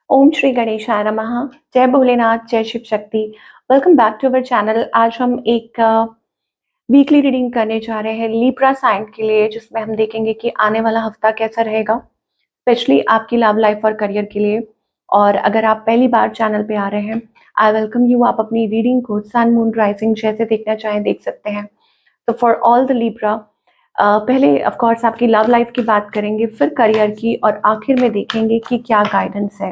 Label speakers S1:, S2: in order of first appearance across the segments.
S1: ओम श्री गणेशाय नमः। जय भोलेनाथ, जय Shiv Shakti. Welcome back to our channel. आज हम एक वीकली रीडिंग करने जा रहे हैं लिब्रा साइन के लिए, जिसमें हम देखेंगे कि आने वाला हफ्ता कैसा रहेगा, स्पेशली आपकी लव लाइफ और करियर के लिए। और अगर आप पहली बार चैनल पे आ रहे हैं, आई वेलकम यू। आप अपनी रीडिंग को सन मून राइजिंग जैसे देखना चाहें देख सकते हैं। तो फॉर ऑल द लिब्रा, पहले ऑफ कोर्स आपकी लव लाइफ की बात करेंगे, फिर करियर की, और आखिर में देखेंगे कि क्या गाइडेंस है।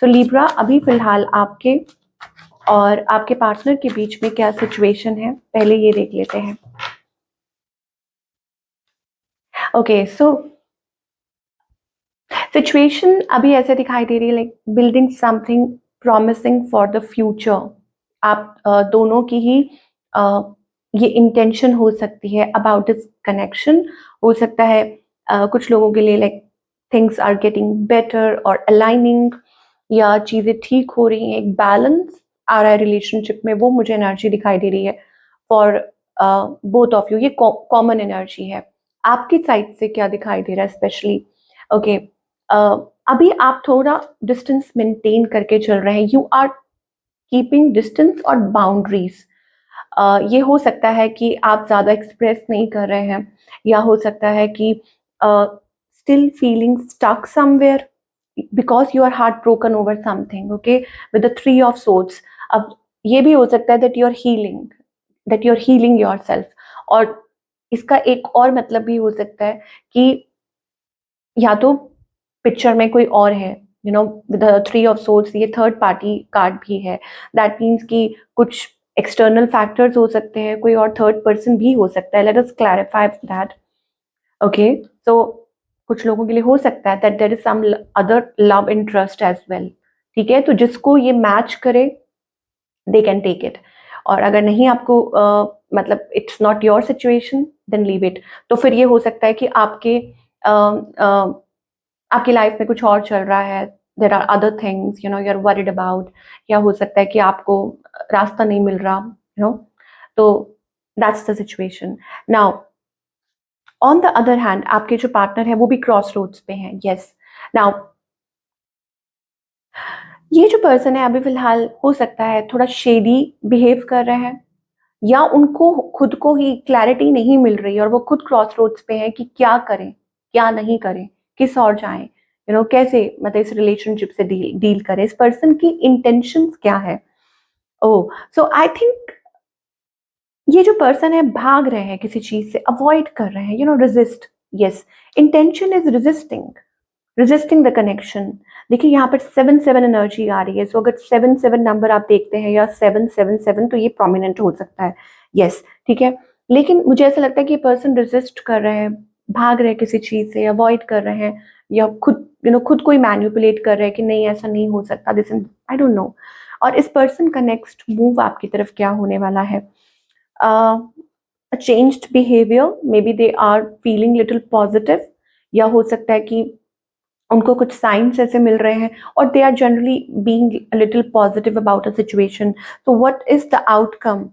S1: तो लिब्रा, अभी फिलहाल आपके और आपके पार्टनर के बीच में क्या सिचुएशन है, पहले ये देख लेते हैं। ओके, सो सिचुएशन अभी ऐसे दिखाई दे रही है, like building something promising for the future. आप दोनों की ही ये इंटेंशन हो सकती है अबाउट दिस कनेक्शन। हो सकता है कुछ लोगों के लिए like things are getting better और अलाइनिंग, या चीजें ठीक हो रही हैं, एक बैलेंस आ रहा है रिलेशनशिप में, वो मुझे एनर्जी दिखाई दे रही है फॉर बोथ ऑफ यू। ये कॉमन एनर्जी है। आपकी साइड से क्या दिखाई दे रहा है स्पेशली? ओके, अभी आप थोड़ा डिस्टेंस मेंटेन करके चल रहे हैं। यू आर कीपिंग डिस्टेंस और बाउंड्रीज। ये हो सकता है कि आप ज़्यादा एक्सप्रेस नहीं कर रहे हैं, या हो सकता है कि still feeling stuck somewhere because you are heart broken over something. Okay, with the three of swords. अब ये भी हो सकता है that you are healing yourself. और इसका एक और मतलब भी हो सकता है कि या तो पिक्चर में कोई और है, you know, with three of swords, ये थर्ड पार्टी कार्ड भी है। दैट मीन्स कि कुछ एक्सटर्नल फैक्टर्स हो सकते हैं, कोई और थर्ड पर्सन भी हो सकता है। Let us clarify that. Okay, so कुछ लोगों के लिए हो सकता है that there is some other love interest as well. ठीक है, तो जिसको ये मैच करे दे कैन टेक इट। और अगर नहीं आपको मतलब it's not your situation, then leave it. तो फिर ये हो सकता है कि आपकी लाइफ में कुछ और चल रहा है, there are other things you know you are worried about, या हो सकता है कि आपको रास्ता नहीं मिल रहा, यू नो। तो that's the situation. Now on the other hand, आपके जो पार्टनर है वो भी क्रॉस रोड्स पे हैं। यस, नाउ ये जो पर्सन है अभी फिलहाल हो सकता है थोड़ा शेडी बिहेव कर रहे हैं, या उनको खुद को ही क्लैरिटी नहीं मिल रही, और वो खुद क्रॉस रोड्स पे हैं कि क्या करें, क्या नहीं करें, किस और जाएं, यू नो, कैसे मतलब इस रिलेशनशिप से डील करें, इस पर्सन की इंटेंशंस क्या है। ओ, सो आई थिंक ये जो पर्सन है भाग रहे हैं किसी चीज से, अवॉइड कर रहे हैं, you know, resist. Yes, intention is resisting the connection. देखिए यहाँ पर 7-7 एनर्जी आ रही है, सो अगर 7-7 नंबर आप देखते हैं, या 7-7-7, तो ये प्रोमिनेंट हो सकता है। यस, ठीक है। लेकिन मुझे ऐसा लगता है कि ये पर्सन रेजिस्ट कर रहे हैं, भाग रहे हैं किसी चीज से, अवॉइड कर रहे हैं, या खुद यू नो खुद को ही मैन्युपुलेट कर रहे हैं कि नहीं ऐसा नहीं हो सकता, दिस आई डोंट नो। और इस पर्सन का नेक्स्ट मूव आपकी तरफ क्या होने वाला है? Changed behaviour, maybe they are feeling little positive, या हो सकता है कि उनको कुछ साइंस ऐसे मिल रहे हैं, और they are generally being little positive about a situation. तो what is the outcome?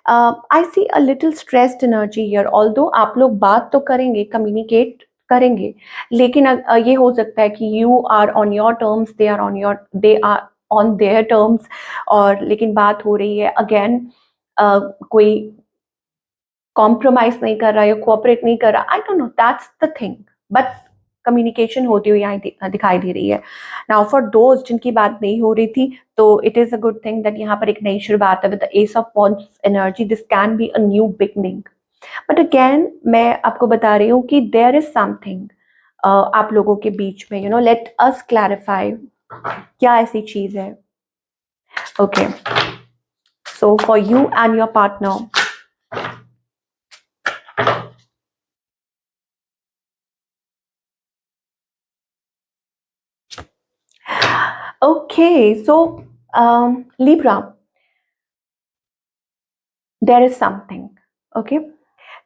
S1: I see a little stressed energy here. Although आप लोग बात तो करेंगे, कम्युनिकेट करेंगे, लेकिन ये हो सकता है कि you are on your terms, they are on their terms, और लेकिन बात हो रही है अगेन, कोई कॉम्प्रोमाइज नहीं कर रहा है या कोऑपरेट नहीं कर रहा, I don't know, that's the thing. But communication होती हुई यहाँ दिखाई दे रही है। नाउ फॉर दोज जिनकी बात नहीं हो रही थी, तो it is a good thing that यहाँ पर एक नई शुरुआत है with the S of wands energy. This can be a new beginning. But again मैं आपको बता रही हूँ कि देयर इज समथिंग आप लोगों के बीच में, you know, late us clarify क्या ऐसी चीज है। Okay, so for you and your partner, okay, so Libra, there is something, okay?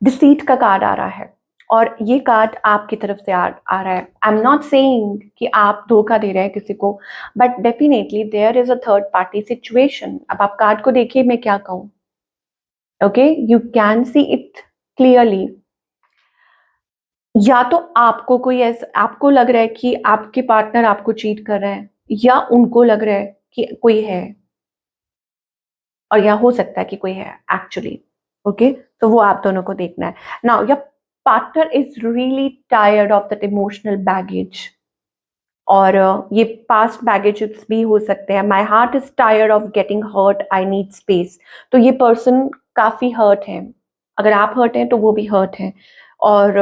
S1: Deceit का कार्ड आ रहा है, और ये कार्ड आपकी तरफ से आ रहा है। आई एम नॉट सेइंग कि आप धोखा दे रहे हैं किसी को, but definitely there is a third party situation. अब आप कार्ड को देखिए, मैं क्या कहूँ। Okay, you can see it clearly. या तो आपको कोई ऐसा, आपको लग रहा है कि आपके पार्टनर आपको चीट कर रहे हैं, या उनको लग रहा है कि कोई है, और या हो सकता है कि कोई है एक्चुअली। ओके, तो वो आप दोनों को देखना है। Now your partner is really tired of that emotional baggage, और ये पास्ट बैगेजेस भी हो सकते हैं। My heart is tired of getting hurt, I need space. तो ये पर्सन काफी हर्ट है, अगर आप हर्ट हैं तो वो भी हर्ट है, और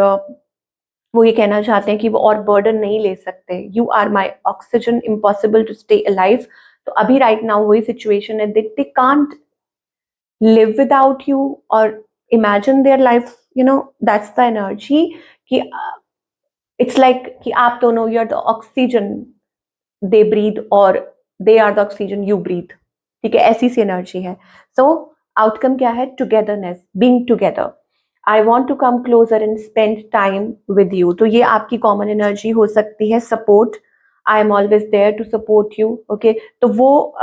S1: वो ये कहना चाहते हैं कि वो और बर्डन नहीं ले सकते। You are my oxygen, impossible to stay alive. तो अभी राइट नाउ वही सिचुएशन है, they can't live without you or imagine their life, that's the energy कि it's like कि आप दोनों, you're the oxygen they breathe और they are the oxygen you breathe। ठीक है, ऐसी सी एनर्जी है। सो आउटकम क्या है? Togetherness, being together. I want to come closer and spend time with you. तो ये आपकी कॉमन एनर्जी हो सकती है। Support, I am always there to support you. Okay, तो वो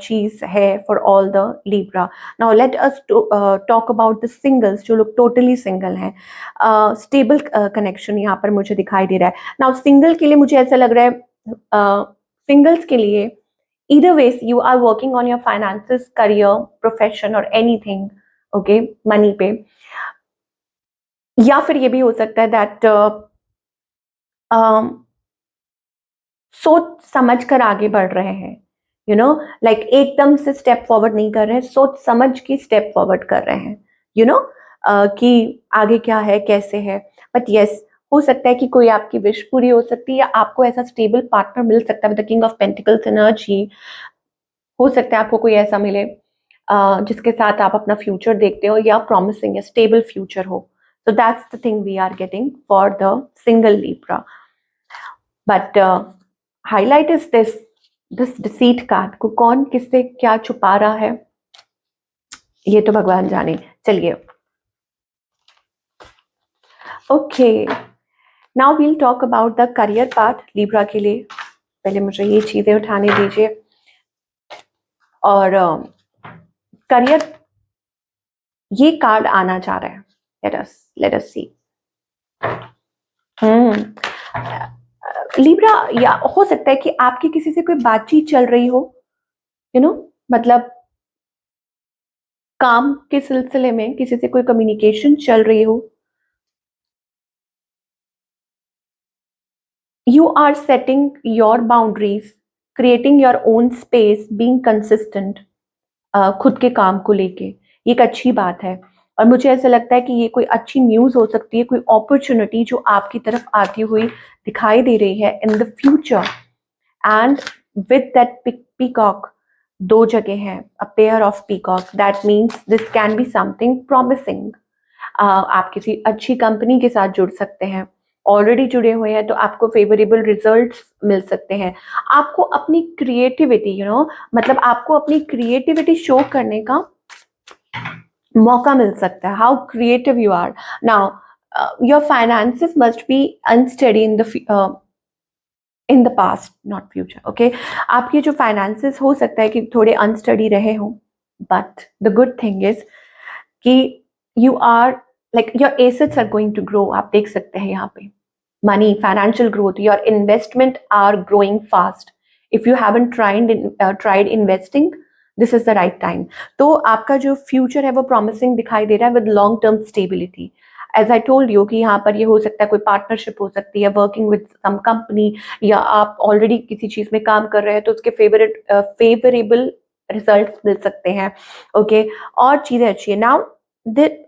S1: चीज है for all the Libra. Now let us talk about the singles, जो लोग टोटली सिंगल हैं। स्टेबल कनेक्शन यहाँ पर मुझे दिखाई दे रहा है। नाउ सिंगल के लिए मुझे ऐसा लग रहा है, सिंगल्स के लिए either ways you are working on your finances, career, profession or anything, okay, money पे। या फिर ये भी हो सकता है दैट सोच समझ कर आगे बढ़ रहे हैं, लाइक एकदम से स्टेप फॉरवर्ड नहीं कर रहे हैं, सोच समझ के स्टेप फॉरवर्ड कर रहे हैं, कि आगे क्या है, कैसे है। बट यस, हो सकता है कि कोई आपकी विश पूरी हो सकती है, या आपको ऐसा स्टेबल पार्टनर मिल सकता है with the king of pentacles energy. हो सकता है आपको कोई ऐसा मिले जिसके साथ आप अपना फ्यूचर देखते हो, या प्रॉमिसिंग या स्टेबल फ्यूचर हो। So that's the thing we are getting for the single Libra. But highlight is this deceit card को कौन किससे क्या छुपा रहा है, ये तो भगवान जाने। चलिए, okay, now we'll talk about the career part Libra के लिए। पहले मुझे ये चीजें उठाने दीजिए। और करियर, ये कार्ड आना चाह रहा है। let us see। लिब्रा, या हो सकता है कि आपकी किसी से कोई बातचीत चल रही हो, मतलब काम के सिलसिले में किसी से कोई कम्युनिकेशन चल रही हो। You are setting your boundaries, creating your own space, being consistent खुद के काम को लेके। ये एक अच्छी बात है, और मुझे ऐसा लगता है कि ये कोई अच्छी न्यूज़ हो सकती है, कोई अपॉर्चुनिटी जो आपकी तरफ आती हुई दिखाई दे रही है in the future. And with that peacock, दो जगह हैं, a pair of peacock, that means this can be something promising. आप किसी अच्छी कंपनी के साथ जुड़ सकते हैं, ऑलरेडी जुड़े हुए हैं तो आपको फेवरेबल रिजल्ट्स मिल सकते हैं। आपको अपनी क्रिएटिविटी, मतलब आपको अपनी क्रिएटिविटी शो करने का मौका मिल सकता है। How creative you are now. Your finances must be unsteady in the past, not future. Okay, आपके जो फाइनेंसेस हो सकता है कि थोड़े अनस्टडी रहे हों, but the good thing is कि you are like your assets are going to grow. आप देख सकते हैं यहाँ पे money, financial growth, your investment are growing fast. If you haven't tried investing, this is the right time. तो आपका जो फ्यूचर है वो प्रॉमिसिंग दिखाई दे रहा है with long term stability. As I told you कि यहाँ पर ये हो सकता है कोई पार्टनरशिप हो सकती है, वर्किंग विद सम कंपनी, या आप ऑलरेडी किसी चीज में काम कर रहे हैं तो उसके फेवरेबल रिजल्ट मिल सकते हैं। ओके, और चीजें अच्छी है। नाउ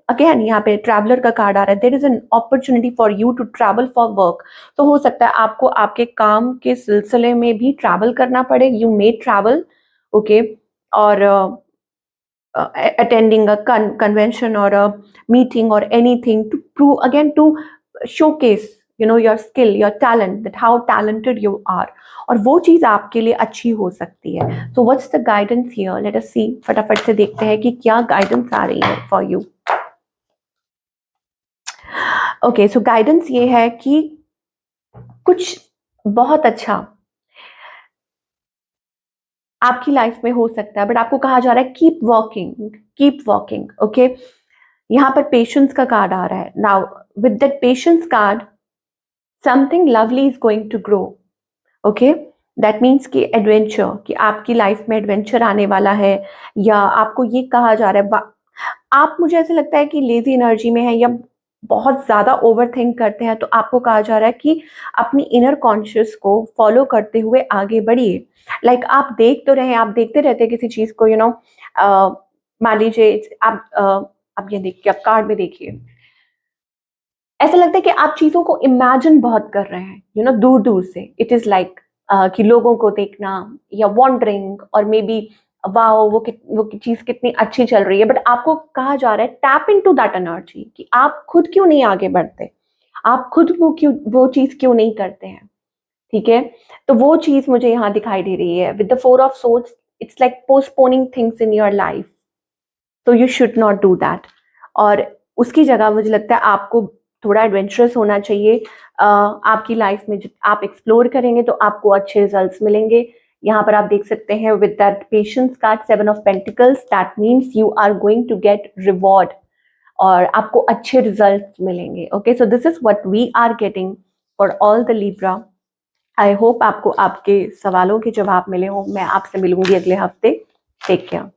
S1: अगेन यहाँ पे ट्रैवलर का कार्ड आ रहा है। There is an opportunity for you to travel for work. तो हो सकता है आपको आपके काम के सिलसिले में भी ट्रैवल करना पड़े, यू मे ट्रैवल। ओके, और attending a convention or a meeting or anything to prove again, to showcase your skill, your talent, that how talented you are, और वो चीज आपके लिए अच्छी हो सकती है। so what's the guidance here? let us see, फटाफट से देखते हैं कि क्या गाइडेंस आ रही है for you। Okay, so guidance ये है कि कुछ बहुत अच्छा आपकी लाइफ में हो सकता है, बट आपको कहा जा रहा है keep working, keep working. Okay, यहाँ पर पेशेंस का कार्ड आ रहा है। Now with that patience card, something lovely is going to grow. Okay, that means कि एडवेंचर, कि आपकी लाइफ में एडवेंचर आने वाला है, या आपको ये कहा जा रहा है आप, मुझे ऐसा लगता है कि लेजी एनर्जी में है या बहुत ज़्यादा ओवर थिंक करते हैं, तो आपको कहा जा रहा है कि अपनी इनर कॉन्शियस को फॉलो करते हुए आगे बढ़िए। लाइक आप देख तो रहे हैं, आप देखते रहते हैं किसी चीज़ को, मान लीजिए आप ये देखिए, आप कार्ड में देखिए, ऐसा लगता है कि आप चीज़ों को इमेजिन बहुत कर रहे हैं, दूर-दूर से। इट इज़ लाइक कि लोगों को देखना या वॉन्डरिंग, और मे बी वाओ वो चीज़ कितनी अच्छी चल रही है, बट आपको कहा जा रहा है टैप इनटू दैट एनर्जी, कि आप खुद क्यों नहीं आगे बढ़ते? आप खुद वो चीज़ क्यों नहीं करते हैं? ठीक है? तो वो चीज़ मुझे यहाँ दिखाई दे रही है। With the 4 of swords, it's like postponing things in your life, तो you should not do that. और उसकी जगह मुझे लगता है आपको थोड़ा एडवेंचरस होना चाहिए। आपकी लाइफ में आप एक्सप्लोर करेंगे तो आपको अच्छे रिजल्ट्स मिलेंगे। यहाँ पर आप देख सकते हैं with that patience card, 7 of pentacles, that means you are going to get reward, और आपको अच्छे रिजल्ट्स मिलेंगे। Okay, so this is what we are getting for all the Libra. I hope आपको आपके सवालों के जवाब मिले हों। मैं आपसे मिलूंगी अगले हफ्ते। Take care.